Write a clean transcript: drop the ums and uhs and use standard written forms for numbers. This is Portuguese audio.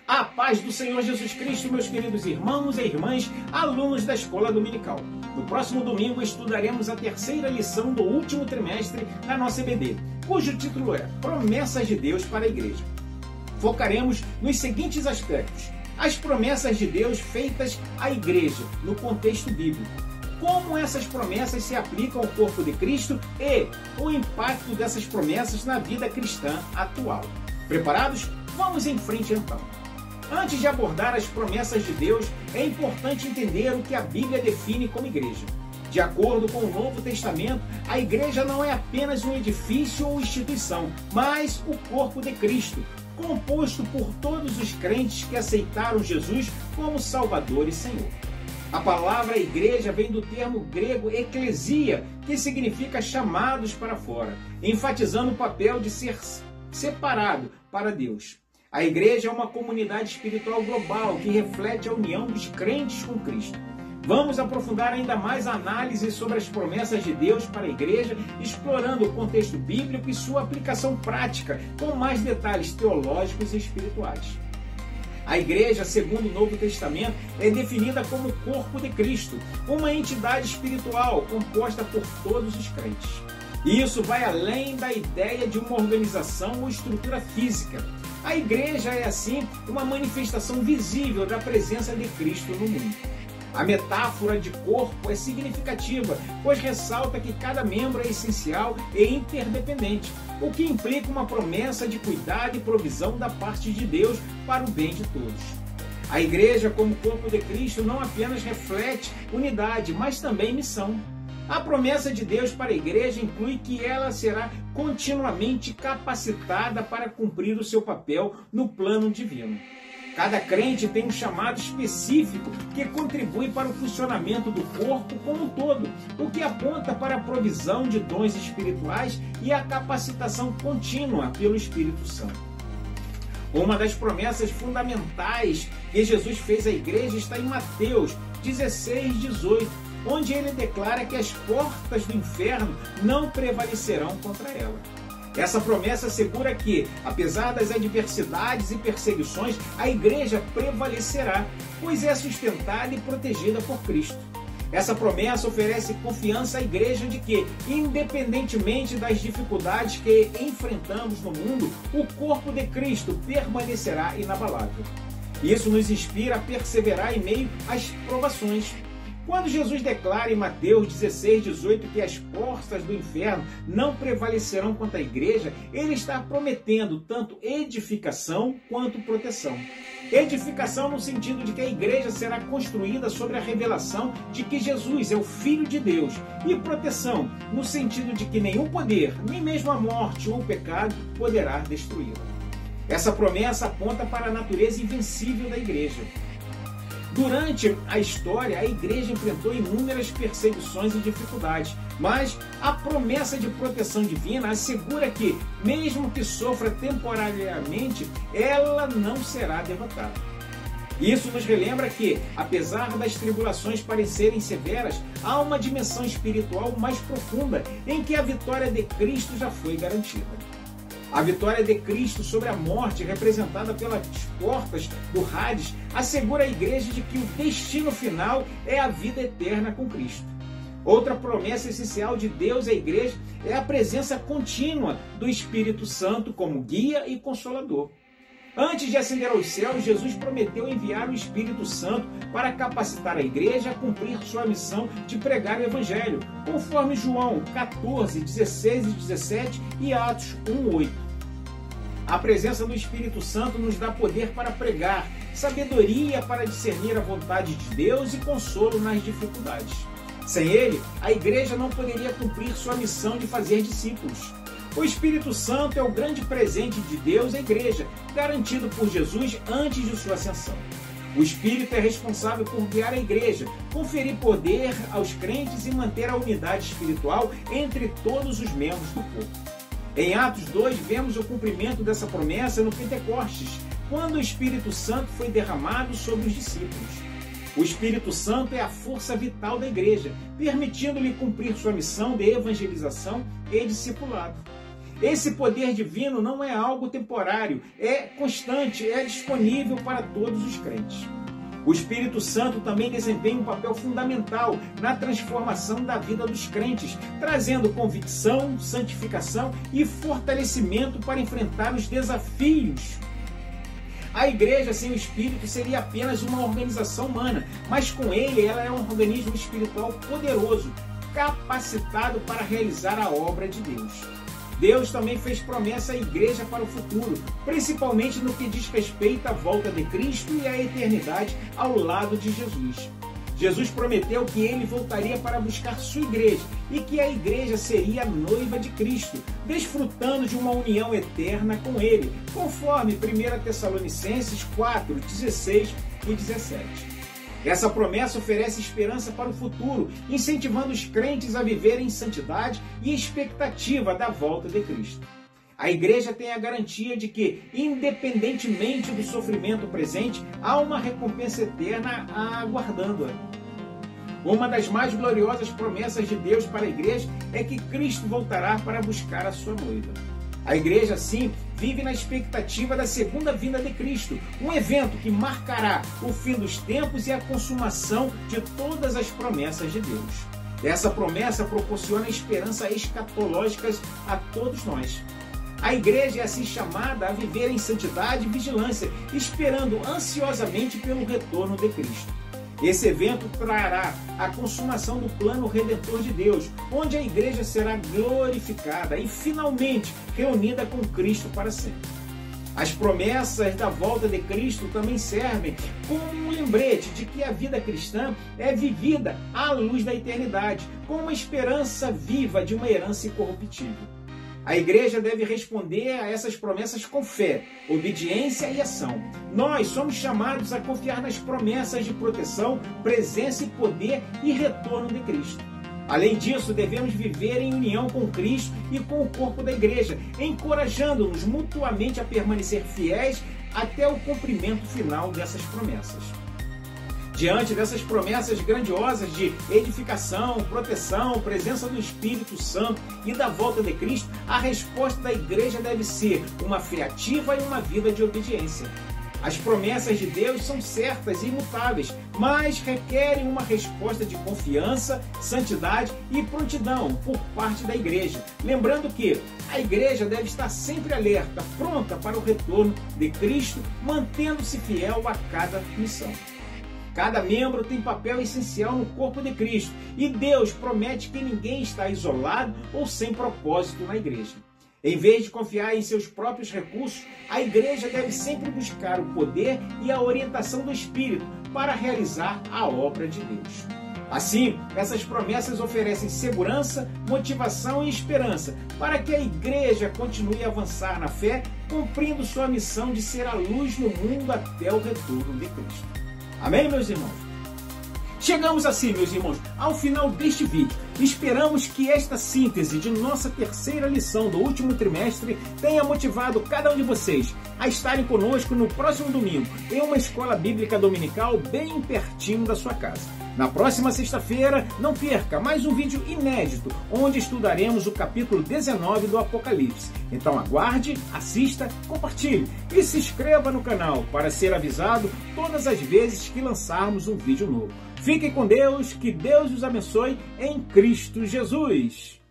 A paz do Senhor Jesus Cristo, meus queridos irmãos e irmãs, alunos da Escola Dominical. No próximo domingo estudaremos a terceira lição do último trimestre da nossa EBD, cujo título é Promessas de Deus para a Igreja. Focaremos nos seguintes aspectos: as promessas de Deus feitas à Igreja no contexto bíblico, como essas promessas se aplicam ao corpo de Cristo e o impacto dessas promessas na vida cristã atual. Preparados? Vamos em frente então. Antes de abordar as promessas de Deus, é importante entender o que a Bíblia define como igreja. De acordo com o Novo Testamento, a igreja não é apenas um edifício ou instituição, mas o corpo de Cristo, composto por todos os crentes que aceitaram Jesus como Salvador e Senhor. A palavra igreja vem do termo grego eklesia, que significa chamados para fora, enfatizando o papel de ser separado para Deus. A igreja é uma comunidade espiritual global que reflete a união dos crentes com Cristo. Vamos aprofundar ainda mais a análise sobre as promessas de Deus para a igreja, explorando o contexto bíblico e sua aplicação prática, com mais detalhes teológicos e espirituais. A igreja, segundo o Novo Testamento, é definida como o corpo de Cristo, uma entidade espiritual composta por todos os crentes. E isso vai além da ideia de uma organização ou estrutura física. A igreja é, assim, uma manifestação visível da presença de Cristo no mundo. A metáfora de corpo é significativa, pois ressalta que cada membro é essencial e interdependente, o que implica uma promessa de cuidado e provisão da parte de Deus para o bem de todos. A igreja, como corpo de Cristo, não apenas reflete unidade, mas também missão. A promessa de Deus para a igreja inclui que ela será continuamente capacitada para cumprir o seu papel no plano divino. Cada crente tem um chamado específico que contribui para o funcionamento do corpo como um todo, o que aponta para a provisão de dons espirituais e a capacitação contínua pelo Espírito Santo. Uma das promessas fundamentais que Jesus fez à igreja está em Mateus 16:18, onde ele declara que as portas do inferno não prevalecerão contra ela. Essa promessa assegura que, apesar das adversidades e perseguições, a igreja prevalecerá, pois é sustentada e protegida por Cristo. Essa promessa oferece confiança à igreja de que, independentemente das dificuldades que enfrentamos no mundo, o corpo de Cristo permanecerá inabalável. Isso nos inspira a perseverar em meio às provações. Quando Jesus declara em Mateus 16:18 que as portas do inferno não prevalecerão contra a igreja, ele está prometendo tanto edificação quanto proteção. Edificação no sentido de que a igreja será construída sobre a revelação de que Jesus é o Filho de Deus, e proteção no sentido de que nenhum poder, nem mesmo a morte ou o pecado, poderá destruí-la. Essa promessa aponta para a natureza invencível da igreja. Durante a história, a igreja enfrentou inúmeras perseguições e dificuldades, mas a promessa de proteção divina assegura que, mesmo que sofra temporariamente, ela não será derrotada. Isso nos relembra que, apesar das tribulações parecerem severas, há uma dimensão espiritual mais profunda em que a vitória de Cristo já foi garantida. A vitória de Cristo sobre a morte, representada pelas portas do Hades, assegura à igreja de que o destino final é a vida eterna com Cristo. Outra promessa essencial de Deus à igreja é a presença contínua do Espírito Santo como guia e consolador. Antes de ascender aos céus, Jesus prometeu enviar o Espírito Santo para capacitar a igreja a cumprir sua missão de pregar o Evangelho, conforme João 14:16-17 e Atos 1:8. A presença do Espírito Santo nos dá poder para pregar, sabedoria para discernir a vontade de Deus e consolo nas dificuldades. Sem ele, a igreja não poderia cumprir sua missão de fazer discípulos. O Espírito Santo é o grande presente de Deus à igreja, garantido por Jesus antes de sua ascensão. O Espírito é responsável por guiar a igreja, conferir poder aos crentes e manter a unidade espiritual entre todos os membros do corpo. Em Atos 2, vemos o cumprimento dessa promessa no Pentecostes, quando o Espírito Santo foi derramado sobre os discípulos. O Espírito Santo é a força vital da igreja, permitindo-lhe cumprir sua missão de evangelização e discipulado. Esse poder divino não é algo temporário, é constante, é disponível para todos os crentes. O Espírito Santo também desempenha um papel fundamental na transformação da vida dos crentes, trazendo convicção, santificação e fortalecimento para enfrentar os desafios. A igreja sem o Espírito seria apenas uma organização humana, mas com ele ela é um organismo espiritual poderoso, capacitado para realizar a obra de Deus. Deus também fez promessa à igreja para o futuro, principalmente no que diz respeito à volta de Cristo e à eternidade ao lado de Jesus. Jesus prometeu que ele voltaria para buscar sua igreja e que a igreja seria a noiva de Cristo, desfrutando de uma união eterna com ele, conforme 1 Tessalonicenses 4, 16 e 17. Essa promessa oferece esperança para o futuro, incentivando os crentes a viverem em santidade e expectativa da volta de Cristo. A igreja tem a garantia de que, independentemente do sofrimento presente, há uma recompensa eterna aguardando-a. Uma das mais gloriosas promessas de Deus para a igreja é que Cristo voltará para buscar a sua noiva. A igreja, assim, vive na expectativa da segunda vinda de Cristo, um evento que marcará o fim dos tempos e a consumação de todas as promessas de Deus. Essa promessa proporciona esperança escatológica a todos nós. A igreja é assim chamada a viver em santidade e vigilância, esperando ansiosamente pelo retorno de Cristo. Esse evento trará a consumação do plano redentor de Deus, onde a igreja será glorificada e finalmente reunida com Cristo para sempre. As promessas da volta de Cristo também servem como um lembrete de que a vida cristã é vivida à luz da eternidade, com uma esperança viva de uma herança incorruptível. A igreja deve responder a essas promessas com fé, obediência e ação. Nós somos chamados a confiar nas promessas de proteção, presença e poder e retorno de Cristo. Além disso, devemos viver em união com Cristo e com o corpo da igreja, encorajando-nos mutuamente a permanecer fiéis até o cumprimento final dessas promessas. Diante dessas promessas grandiosas de edificação, proteção, presença do Espírito Santo e da volta de Cristo, a resposta da igreja deve ser uma fé ativa e uma vida de obediência. As promessas de Deus são certas e imutáveis, mas requerem uma resposta de confiança, santidade e prontidão por parte da igreja. Lembrando que a igreja deve estar sempre alerta, pronta para o retorno de Cristo, mantendo-se fiel a cada missão. Cada membro tem papel essencial no corpo de Cristo e Deus promete que ninguém está isolado ou sem propósito na igreja. Em vez de confiar em seus próprios recursos, a igreja deve sempre buscar o poder e a orientação do Espírito para realizar a obra de Deus. Assim, essas promessas oferecem segurança, motivação e esperança para que a igreja continue a avançar na fé, cumprindo sua missão de ser a luz no mundo até o retorno de Cristo. Amém, meus irmãos? Chegamos assim, meus irmãos, ao final deste vídeo. Esperamos que esta síntese de nossa terceira lição do último trimestre tenha motivado cada um de vocês a estarem conosco no próximo domingo, em uma escola bíblica dominical bem pertinho da sua casa. Na próxima sexta-feira, não perca mais um vídeo inédito, onde estudaremos o capítulo 19 do Apocalipse. Então aguarde, assista, compartilhe e se inscreva no canal para ser avisado todas as vezes que lançarmos um vídeo novo. Fiquem com Deus, que Deus os abençoe em Cristo Jesus.